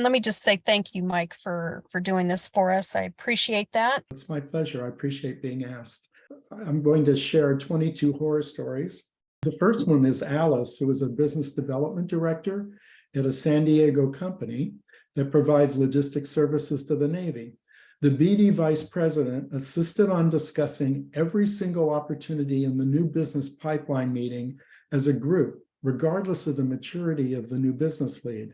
Let me just say thank you, Mike, for doing this for us. I appreciate that. It's my pleasure. I appreciate being asked. I'm going to share 22 horror stories. The first one is Alice, who is a business development director at a San Diego company that provides logistics services to the Navy. The BD vice president assisted on discussing every single opportunity in the new business pipeline meeting as a group, regardless of the maturity of the new business lead.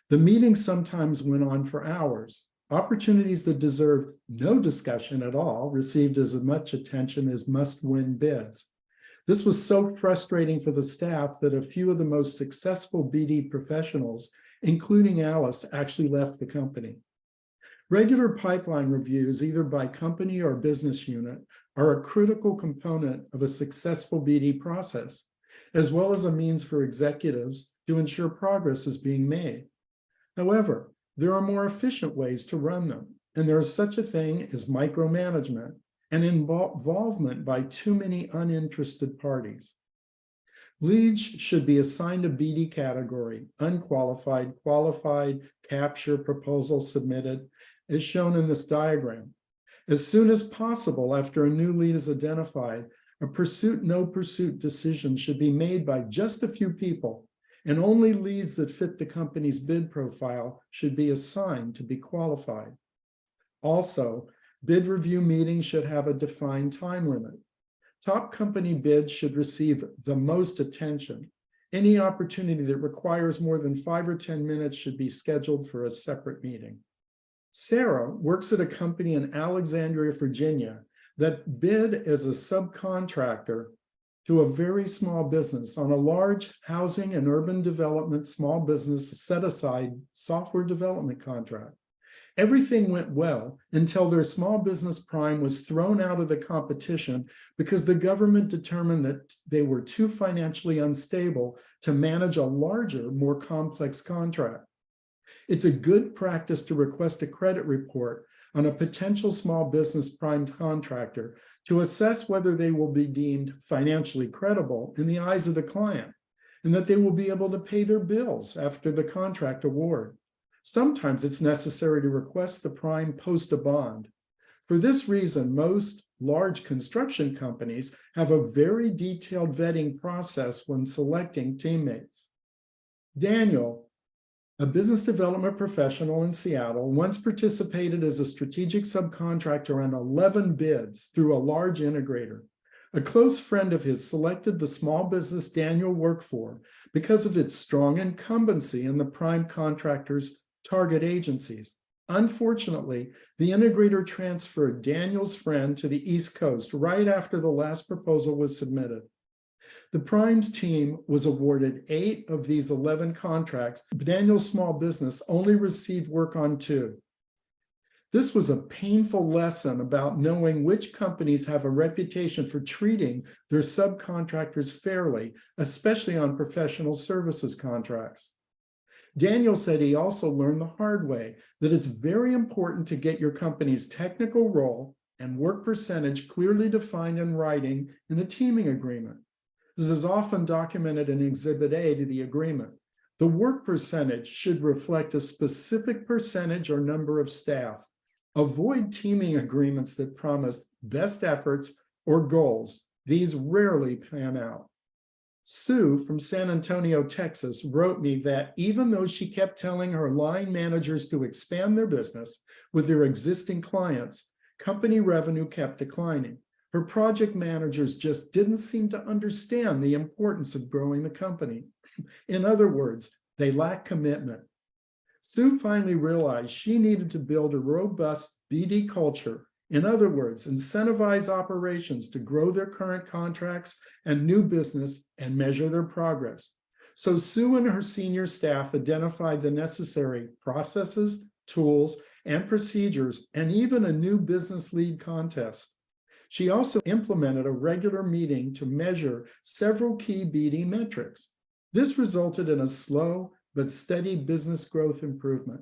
The meeting sometimes went on for hours. Opportunities that deserved no discussion at all received as much attention as must-win bids. This was so frustrating for the staff that a few of the most successful BD professionals, including Alice, actually left the company. Regular pipeline reviews, either by company or business unit, are a critical component of a successful BD process, as well as a means for executives to ensure progress is being made. However, there are more efficient ways to run them, and there is such a thing as micromanagement and involvement by too many uninterested parties. Leads should be assigned a BD category: unqualified, qualified, capture, proposal submitted, as shown in this diagram. As soon as possible after a new lead is identified, a pursuit, no pursuit decision should be made by just a few people, and only leads that fit the company's bid profile should be assigned to be qualified. Also, bid review meetings should have a defined time limit. Top company bids should receive the most attention. Any opportunity that requires more than 5 or 10 minutes should be scheduled for a separate meeting. Sarah works at a company in Alexandria, Virginia, that bid as a subcontractor to a very small business on a large housing and urban development small business set-aside software development contract. Everything went well until their small business prime was thrown out of the competition because the government determined that they were too financially unstable to manage a larger, more complex contract. It's a good practice to request a credit report on a potential small business prime contractor to assess whether they will be deemed financially credible in the eyes of the client, and that they will be able to pay their bills after the contract award. Sometimes it's necessary to request the prime post a bond. For this reason, most large construction companies have a very detailed vetting process when selecting teammates. Daniel, a business development professional in Seattle, once participated as a strategic subcontractor on 11 bids through a large integrator. A close friend of his selected the small business Daniel worked for because of its strong incumbency in the prime contractor's target agencies. Unfortunately, the integrator transferred Daniel's friend to the East Coast right after the last proposal was submitted. The prime's team was awarded 8 of these 11 contracts. Daniel's small business only received work on 2. This was a painful lesson about knowing which companies have a reputation for treating their subcontractors fairly, especially on professional services contracts. Daniel said he also learned the hard way that it's very important to get your company's technical role and work percentage clearly defined in writing in a teaming agreement. This is often documented in Exhibit A to the agreement. The work percentage should reflect a specific percentage or number of staff. Avoid teaming agreements that promise best efforts or goals. These rarely pan out. Sue from San Antonio, Texas, wrote me that even though she kept telling her line managers to expand their business with their existing clients, company revenue kept declining. Her project managers just didn't seem to understand the importance of growing the company. In other words, they lack commitment. Sue finally realized she needed to build a robust BD culture. In other words, incentivize operations to grow their current contracts and new business and measure their progress. So Sue and her senior staff identified the necessary processes, tools, and procedures, and even a new business lead contest. She also implemented a regular meeting to measure several key BD metrics. This resulted in a slow but steady business growth improvement.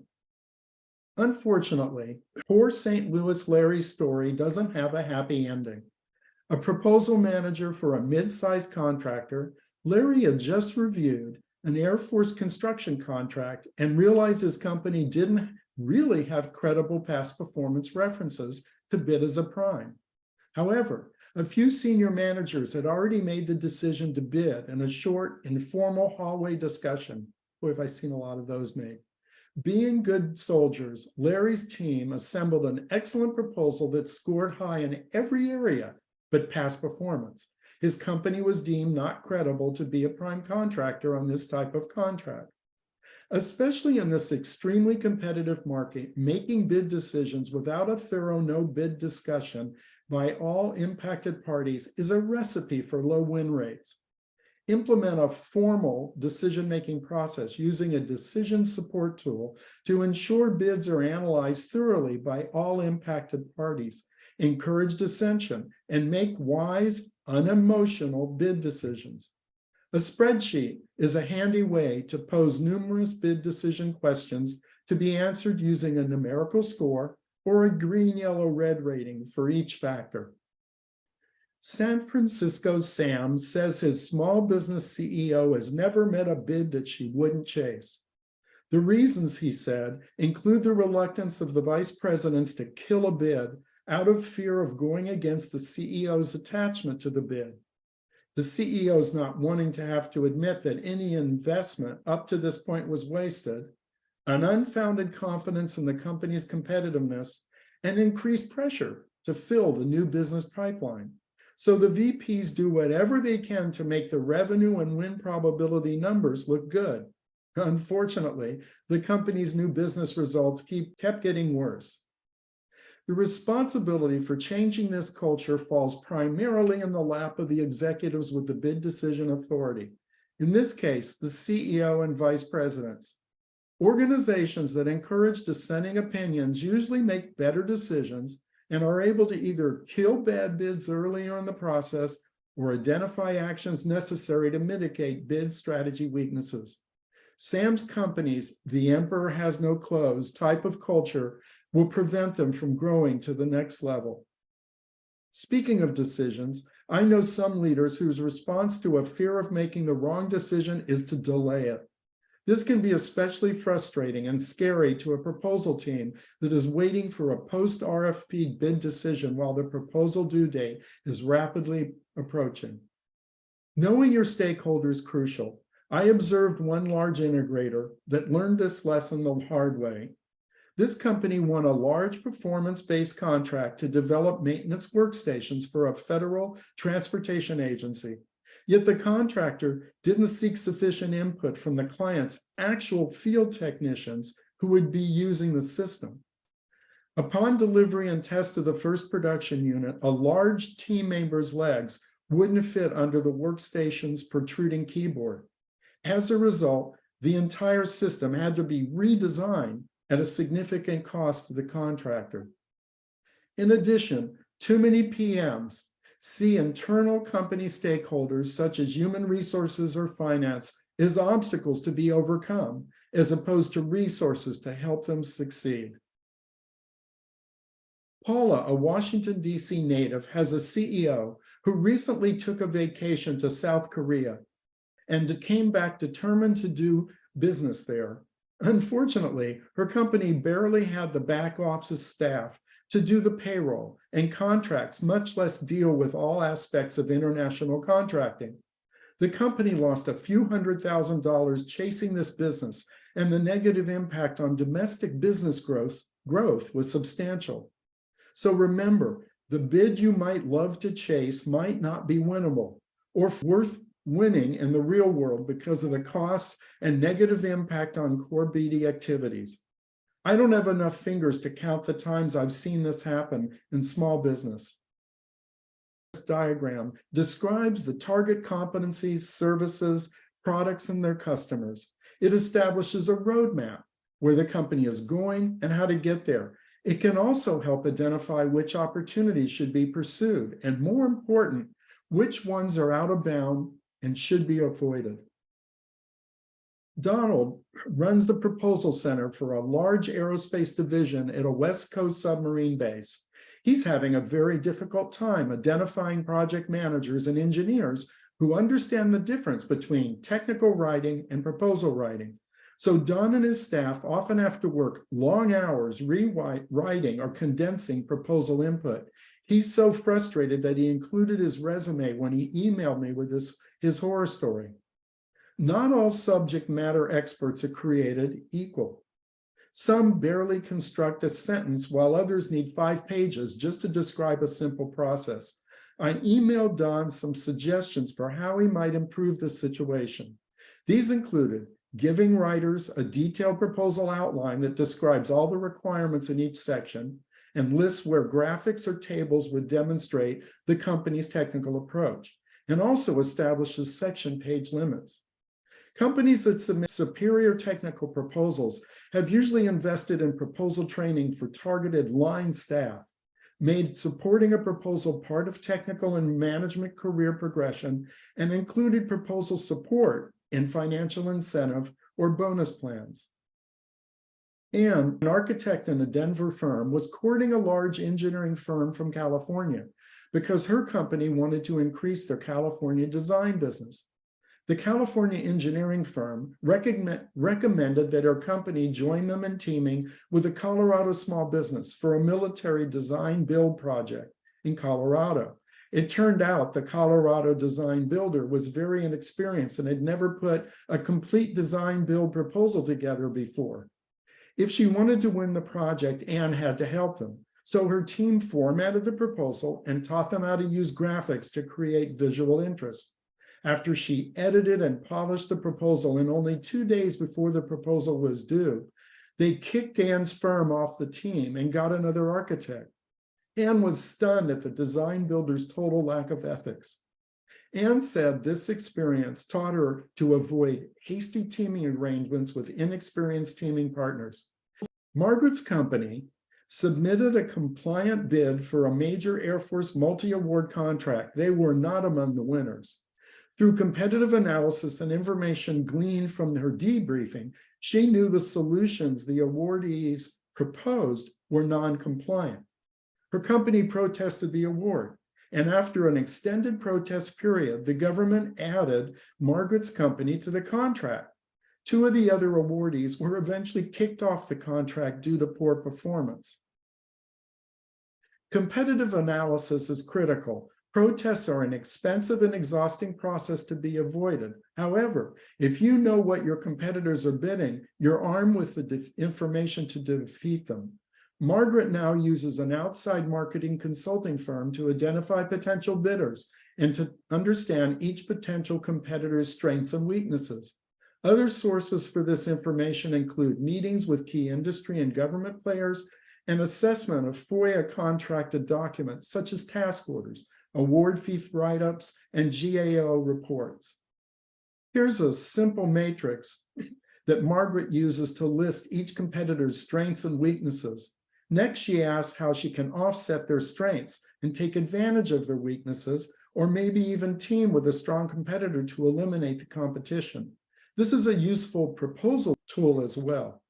Unfortunately, poor St. Louis Larry's story doesn't have a happy ending. A proposal manager for a mid-sized contractor, Larry had just reviewed an Air Force construction contract and realized his company didn't really have credible past performance references to bid as a prime. However, a few senior managers had already made the decision to bid in a short, informal hallway discussion. Boy, have I seen a lot of those made. Being good soldiers, Larry's team assembled an excellent proposal that scored high in every area but past performance. His company was deemed not credible to be a prime contractor on this type of contract. Especially in this extremely competitive market, making bid decisions without a thorough no-bid discussion by all impacted parties is a recipe for low win rates. Implement a formal decision-making process using a decision support tool to ensure bids are analyzed thoroughly by all impacted parties. Encourage dissension and make wise, unemotional bid decisions. A spreadsheet is a handy way to pose numerous bid decision questions to be answered using a numerical score or a green, yellow, red rating for each factor. San Francisco Sam says his small business CEO has never met a bid that she wouldn't chase. The reasons, he said, include the reluctance of the vice presidents to kill a bid out of fear of going against the CEO's attachment to the bid. The CEO's not wanting to have to admit that any investment up to this point was wasted, an unfounded confidence in the company's competitiveness, and increased pressure to fill the new business pipeline. So the VPs do whatever they can to make the revenue and win probability numbers look good. Unfortunately, the company's new business results kept getting worse. The responsibility for changing this culture falls primarily in the lap of the executives with the bid decision authority. In this case, the CEO and vice presidents. Organizations that encourage dissenting opinions usually make better decisions and are able to either kill bad bids earlier in the process or identify actions necessary to mitigate bid strategy weaknesses. Sam's company's "the emperor has no clothes" type of culture will prevent them from growing to the next level. Speaking of decisions, I know some leaders whose response to a fear of making the wrong decision is to delay it. This can be especially frustrating and scary to a proposal team that is waiting for a post-RFP bid decision while the proposal due date is rapidly approaching. Knowing your stakeholders is crucial. I observed one large integrator that learned this lesson the hard way. This company won a large performance-based contract to develop maintenance workstations for a federal transportation agency. Yet the contractor didn't seek sufficient input from the client's actual field technicians who would be using the system. Upon delivery and test of the first production unit, a large team member's legs wouldn't fit under the workstation's protruding keyboard. As a result, the entire system had to be redesigned at a significant cost to the contractor. In addition, too many PMs see internal company stakeholders such as human resources or finance as obstacles to be overcome, as opposed to resources to help them succeed. Paula, a Washington, D.C. native, has a CEO who recently took a vacation to South Korea and came back determined to do business there. Unfortunately, her company barely had the back office staff to do the payroll and contracts, much less deal with all aspects of international contracting. The company lost a few $100,000 chasing this business, and the negative impact on domestic business growth was substantial. So remember, the bid you might love to chase might not be winnable or worth winning in the real world because of the costs and negative impact on core BD activities. I don't have enough fingers to count the times I've seen this happen in small business. This diagram describes the target competencies, services, products, and their customers. It establishes a roadmap where the company is going and how to get there. It can also help identify which opportunities should be pursued, and more important, which ones are out of bounds and should be avoided. Donald runs the proposal center for a large aerospace division at a West Coast submarine base. He's having a very difficult time identifying project managers and engineers who understand the difference between technical writing and proposal writing. So Don and his staff often have to work long hours rewriting or condensing proposal input. He's so frustrated that he included his resume when he emailed me with his horror story. Not all subject matter experts are created equal. Some barely construct a sentence while others need 5 pages just to describe a simple process. I emailed Don some suggestions for how he might improve the situation. These included giving writers a detailed proposal outline that describes all the requirements in each section and lists where graphics or tables would demonstrate the company's technical approach, and also establishes section page limits. Companies that submit superior technical proposals have usually invested in proposal training for targeted line staff, made supporting a proposal part of technical and management career progression, and included proposal support in financial incentive or bonus plans. And an architect in a Denver firm was courting a large engineering firm from California because her company wanted to increase their California design business. The California engineering firm recommended that her company join them in teaming with a Colorado small business for a military design build project in Colorado. It turned out the Colorado design builder was very inexperienced and had never put a complete design build proposal together before. If she wanted to win the project, Anne had to help them. So her team formatted the proposal and taught them how to use graphics to create visual interest. After she edited and polished the proposal in only 2 days before the proposal was due, they kicked Anne's firm off the team and got another architect. Anne was stunned at the design builder's total lack of ethics. Anne said this experience taught her to avoid hasty teaming arrangements with inexperienced teaming partners. Margaret's company submitted a compliant bid for a major Air Force multi-award contract. They were not among the winners. Through competitive analysis and information gleaned from her debriefing, she knew the solutions the awardees proposed were non-compliant. Her company protested the award, and after an extended protest period, the government added Margaret's company to the contract. 2 of the other awardees were eventually kicked off the contract due to poor performance. Competitive analysis is critical. Protests are an expensive and exhausting process to be avoided. However, if you know what your competitors are bidding, you're armed with the information to defeat them. Margaret now uses an outside marketing consulting firm to identify potential bidders and to understand each potential competitor's strengths and weaknesses. Other sources for this information include meetings with key industry and government players and assessment of FOIA contracted documents such as task orders, award fee write-ups, and GAO reports. Here's a simple matrix that Margaret uses to list each competitor's strengths and weaknesses. Next, she asks how she can offset their strengths and take advantage of their weaknesses, or maybe even team with a strong competitor to eliminate the competition. This is a useful proposal tool as well.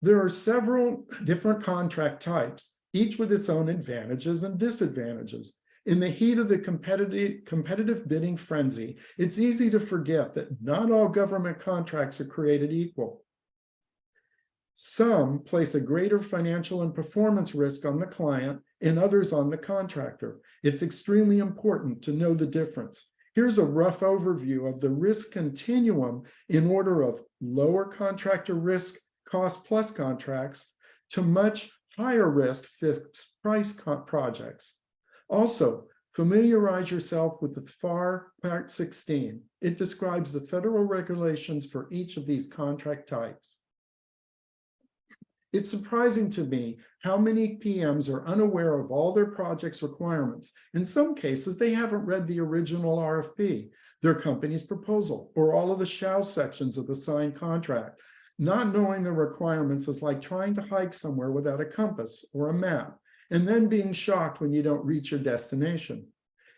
There are several different contract types, each with its own advantages and disadvantages. In the heat of the competitive bidding frenzy, it's easy to forget that not all government contracts are created equal. Some place a greater financial and performance risk on the client and others on the contractor. It's extremely important to know the difference. Here's a rough overview of the risk continuum in order of lower contractor risk cost plus contracts to much higher risk fixed price projects. Also, familiarize yourself with the FAR Part 16. It describes the federal regulations for each of these contract types. It's surprising to me how many PMs are unaware of all their project's requirements. In some cases, they haven't read the original RFP, their company's proposal, or all of the shall sections of the signed contract. Not knowing the requirements is like trying to hike somewhere without a compass or a map, and then being shocked when you don't reach your destination.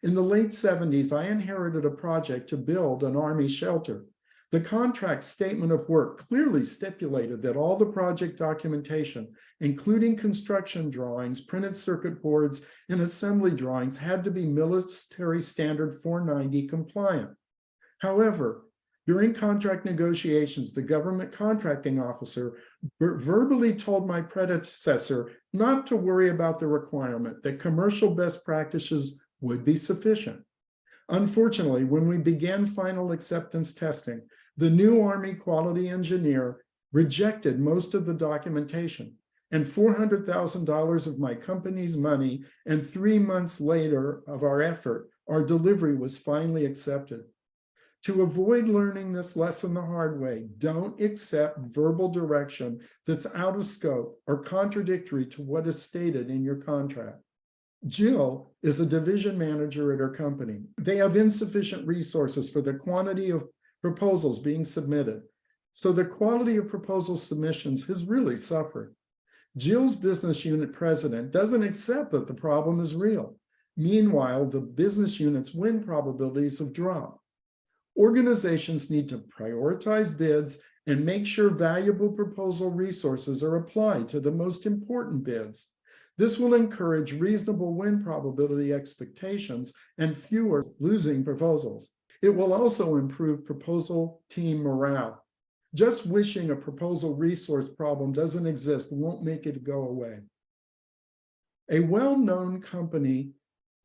In the late 70s, I inherited a project to build an Army shelter. The contract statement of work clearly stipulated that all the project documentation, including construction drawings, printed circuit boards, and assembly drawings, had to be military standard 490 compliant. However, during contract negotiations, the government contracting officer verbally told my predecessor not to worry about the requirement, that commercial best practices would be sufficient. Unfortunately, when we began final acceptance testing, the new Army quality engineer rejected most of the documentation, and $400,000 of my company's money, and 3 months later of our effort, our delivery was finally accepted. To avoid learning this lesson the hard way, don't accept verbal direction that's out of scope or contradictory to what is stated in your contract. Jill is a division manager at her company. They have insufficient resources for the quantity of proposals being submitted, so the quality of proposal submissions has really suffered. Jill's business unit president doesn't accept that the problem is real. Meanwhile, the business unit's win probabilities have dropped. Organizations need to prioritize bids and make sure valuable proposal resources are applied to the most important bids. This will encourage reasonable win probability expectations and fewer losing proposals. It will also improve proposal team morale. Just wishing a proposal resource problem doesn't exist won't make it go away. A well-known company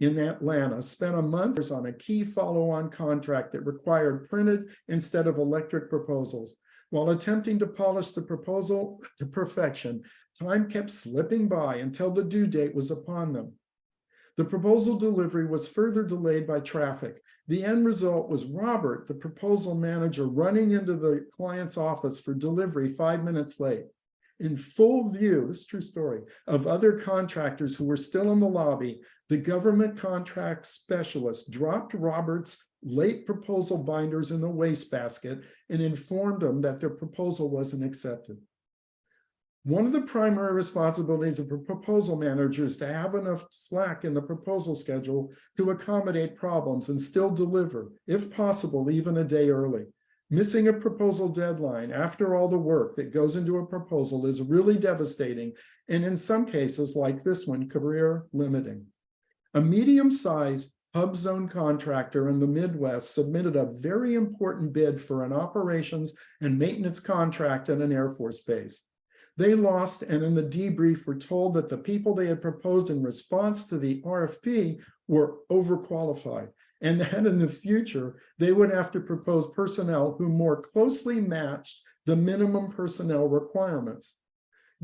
in Atlanta spent a month on a key follow-on contract that required printed instead of electric proposals. While attempting to polish the proposal to perfection, time kept slipping by until the due date was upon them. The proposal delivery was further delayed by traffic. The end result was Robert, the proposal manager, running into the client's office for delivery 5 minutes late. In full view, this is a true story, of other contractors who were still in the lobby, the government contract specialist dropped Robert's late proposal binders in the wastebasket and informed him that their proposal wasn't accepted. One of the primary responsibilities of a proposal manager is to have enough slack in the proposal schedule to accommodate problems and still deliver, if possible, even a day early. Missing a proposal deadline after all the work that goes into a proposal is really devastating, and in some cases, like this one, career limiting. A medium-sized hub zone contractor in the Midwest submitted a very important bid for an operations and maintenance contract at an Air Force base. They lost, and in the debrief were told that the people they had proposed in response to the RFP were overqualified, and that in the future, they would have to propose personnel who more closely matched the minimum personnel requirements.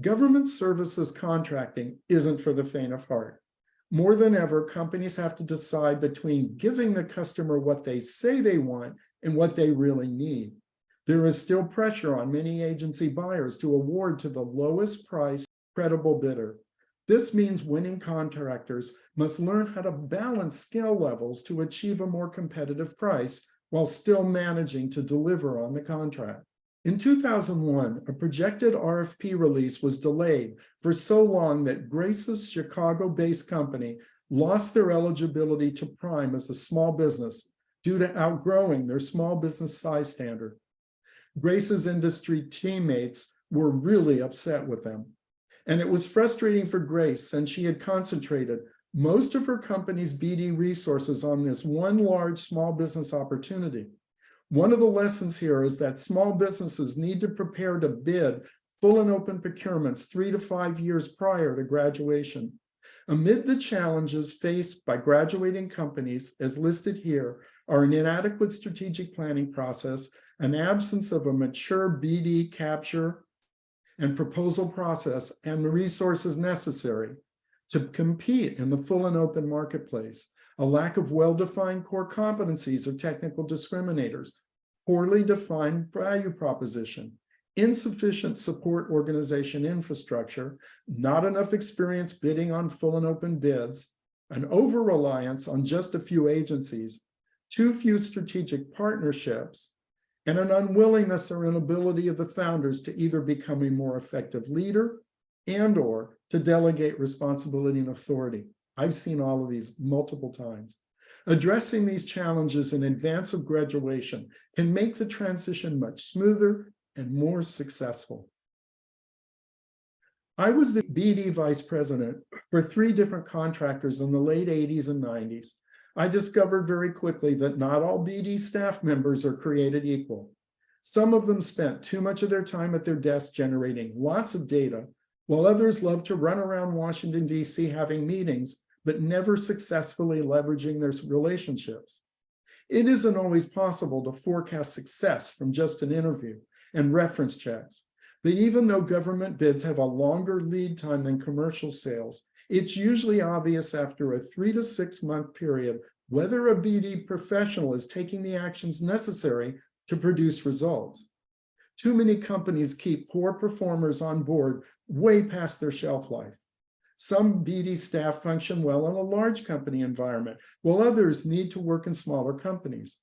Government services contracting isn't for the faint of heart. More than ever, companies have to decide between giving the customer what they say they want and what they really need. There is still pressure on many agency buyers to award to the lowest price credible bidder. This means winning contractors must learn how to balance skill levels to achieve a more competitive price while still managing to deliver on the contract. In 2001, a projected RFP release was delayed for so long that Grace's Chicago-based company lost their eligibility to prime as a small business due to outgrowing their small business size standard. Grace's industry teammates were really upset with them. And it was frustrating for Grace, since she had concentrated most of her company's BD resources on this one large small business opportunity. One of the lessons here is that small businesses need to prepare to bid full and open procurements 3 to 5 years prior to graduation. Amid the challenges faced by graduating companies, as listed here, are an inadequate strategic planning process, an absence of a mature BD capture and proposal process, and the resources necessary to compete in the full and open marketplace, a lack of well-defined core competencies or technical discriminators, poorly defined value proposition, insufficient support organization infrastructure, not enough experience bidding on full and open bids, an over-reliance on just a few agencies, too few strategic partnerships, and an unwillingness or inability of the founders to either become a more effective leader and/or to delegate responsibility and authority. I've seen all of these multiple times. Addressing these challenges in advance of graduation can make the transition much smoother and more successful. I was the BD vice president for 3 different contractors in the late 80s and 90s. I discovered very quickly that not all BD staff members are created equal. Some of them spent too much of their time at their desk generating lots of data, while others loved to run around Washington, D.C. having meetings, but never successfully leveraging their relationships. It isn't always possible to forecast success from just an interview and reference checks. But even though government bids have a longer lead time than commercial sales, it's usually obvious after a 3 to 6 month period whether a BD professional is taking the actions necessary to produce results. Too many companies keep poor performers on board way past their shelf life. Some BD staff function well in a large company environment, while others need to work in smaller companies.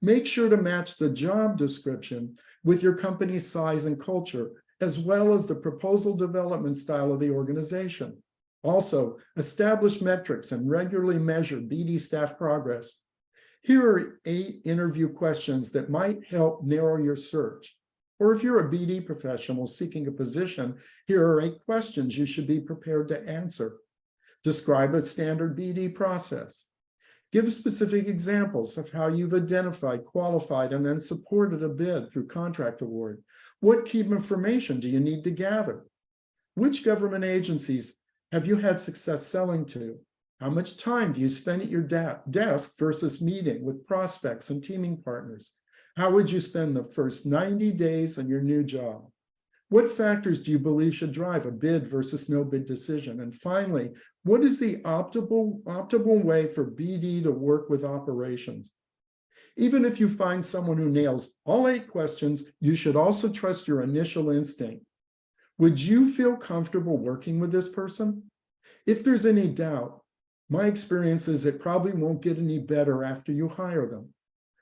Make sure to match the job description with your company's size and culture, as well as the proposal development style of the organization. Also, establish metrics and regularly measure BD staff progress. Here are 8 interview questions that might help narrow your search. Or if you're a BD professional seeking a position, here are 8 questions you should be prepared to answer. Describe a standard BD process. Give specific examples of how you've identified, qualified, and then supported a bid through contract award. What key information do you need to gather? Which government agencies have you had success selling to? How much time do you spend at your desk versus meeting with prospects and teaming partners? How would you spend the first 90 days on your new job? What factors do you believe should drive a bid versus no bid decision? And finally, what is the optimal way for BD to work with operations? Even if you find someone who nails all 8 questions, you should also trust your initial instinct. Would you feel comfortable working with this person? If there's any doubt, my experience is it probably won't get any better after you hire them.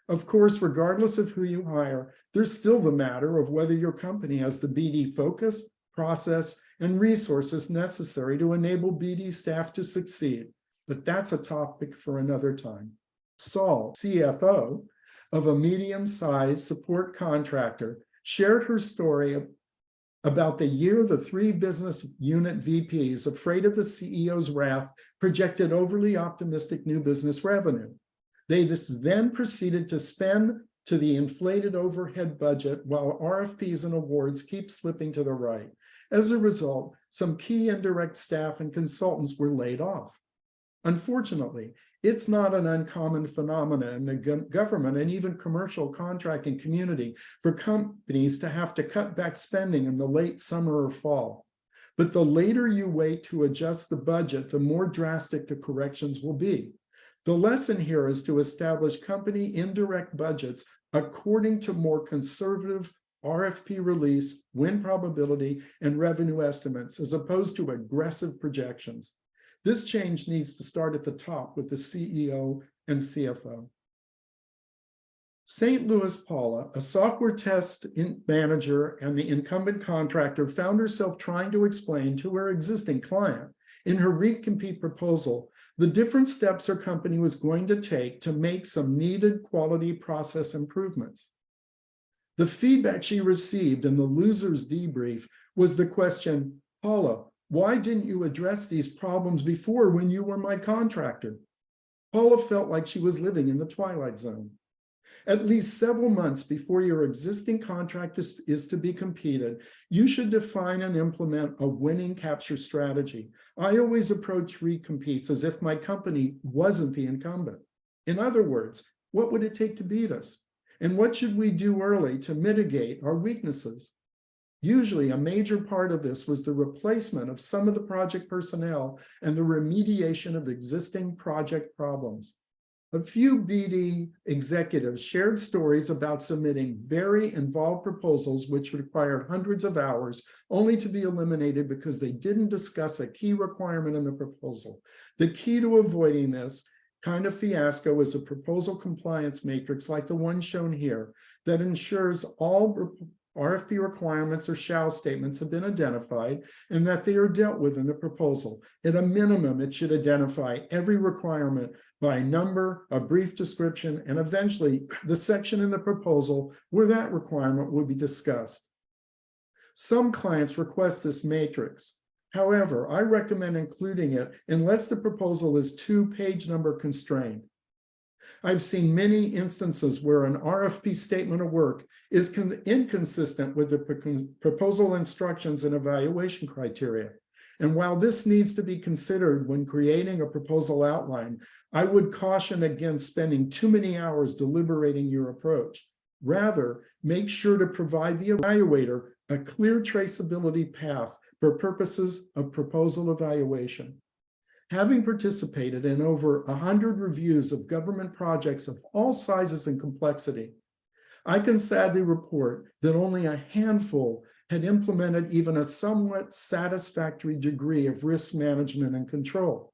Of course, regardless of who you hire, there's still the matter of whether your company has the BD focus, process, and resources necessary to enable BD staff to succeed. But that's a topic for another time. Saul, CFO of a medium-sized support contractor, shared her story about the year the 3 business unit VPs, afraid of the CEO's wrath, projected overly optimistic new business revenue. They then proceeded to spend to the inflated overhead budget while RFPs and awards keep slipping to the right. As a result, some key indirect staff and consultants were laid off. Unfortunately, it's not an uncommon phenomenon in the government and even commercial contracting community for companies to have to cut back spending in the late summer or fall. But the later you wait to adjust the budget, the more drastic the corrections will be. The lesson here is to establish company indirect budgets according to more conservative RFP release, win probability, and revenue estimates, as opposed to aggressive projections. This change needs to start at the top with the CEO and CFO. St. Louis Paula, a software test manager and the incumbent contractor, found herself trying to explain to her existing client in her recompete proposal the different steps her company was going to take to make some needed quality process improvements. The feedback she received in the loser's debrief was the question, Paula, why didn't you address these problems before when you were my contractor? Paula felt like she was living in the twilight zone. At least several months before your existing contract is to be competed, you should define and implement a winning capture strategy. I always approach recompetes as if my company wasn't the incumbent. In other words, what would it take to beat us? And what should we do early to mitigate our weaknesses? Usually, a major part of this was the replacement of some of the project personnel and the remediation of existing project problems. A few BD executives shared stories about submitting very involved proposals which required hundreds of hours, only to be eliminated because they didn't discuss a key requirement in the proposal. The key to avoiding this kind of fiasco is a proposal compliance matrix like the one shown here that ensures all RFP requirements or shall statements have been identified and that they are dealt with in the proposal. At a minimum, it should identify every requirement by number, a brief description, and eventually the section in the proposal where that requirement will be discussed. Some clients request this matrix. However, I recommend including it unless the proposal is too page number constrained. I've seen many instances where an RFP statement of work is inconsistent with the proposal instructions and evaluation criteria. And while this needs to be considered when creating a proposal outline, I would caution against spending too many hours deliberating your approach. Rather, make sure to provide the evaluator a clear traceability path for purposes of proposal evaluation. Having participated in over 100 reviews of government projects of all sizes and complexity, I can sadly report that only a handful had implemented even a somewhat satisfactory degree of risk management and control.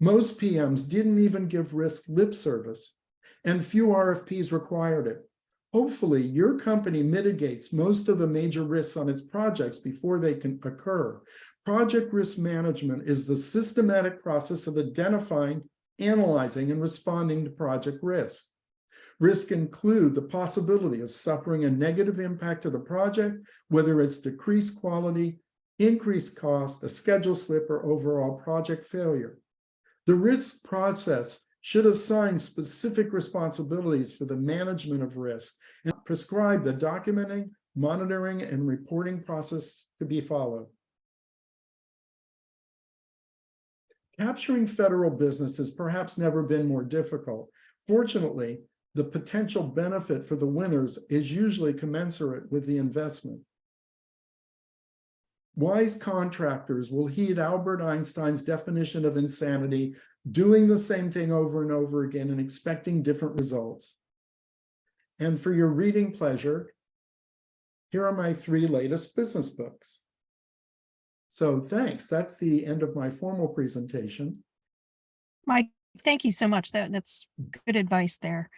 Most PMs didn't even give risk lip service, and few RFPs required it. Hopefully, your company mitigates most of the major risks on its projects before they can occur. Project risk management is the systematic process of identifying, analyzing, and responding to project risks. Risks include the possibility of suffering a negative impact to the project, whether it's decreased quality, increased cost, a schedule slip, or overall project failure. The risk process should assign specific responsibilities for the management of risk and prescribe the documenting, monitoring, and reporting process to be followed. Capturing federal business has perhaps never been more difficult. Fortunately, the potential benefit for the winners is usually commensurate with the investment. Wise contractors will heed Albert Einstein's definition of insanity, doing the same thing over and over again and expecting different results. And for your reading pleasure, here are my 3 latest business books. So thanks. That's the end of my formal presentation. Mike, thank you so much. That's good advice there.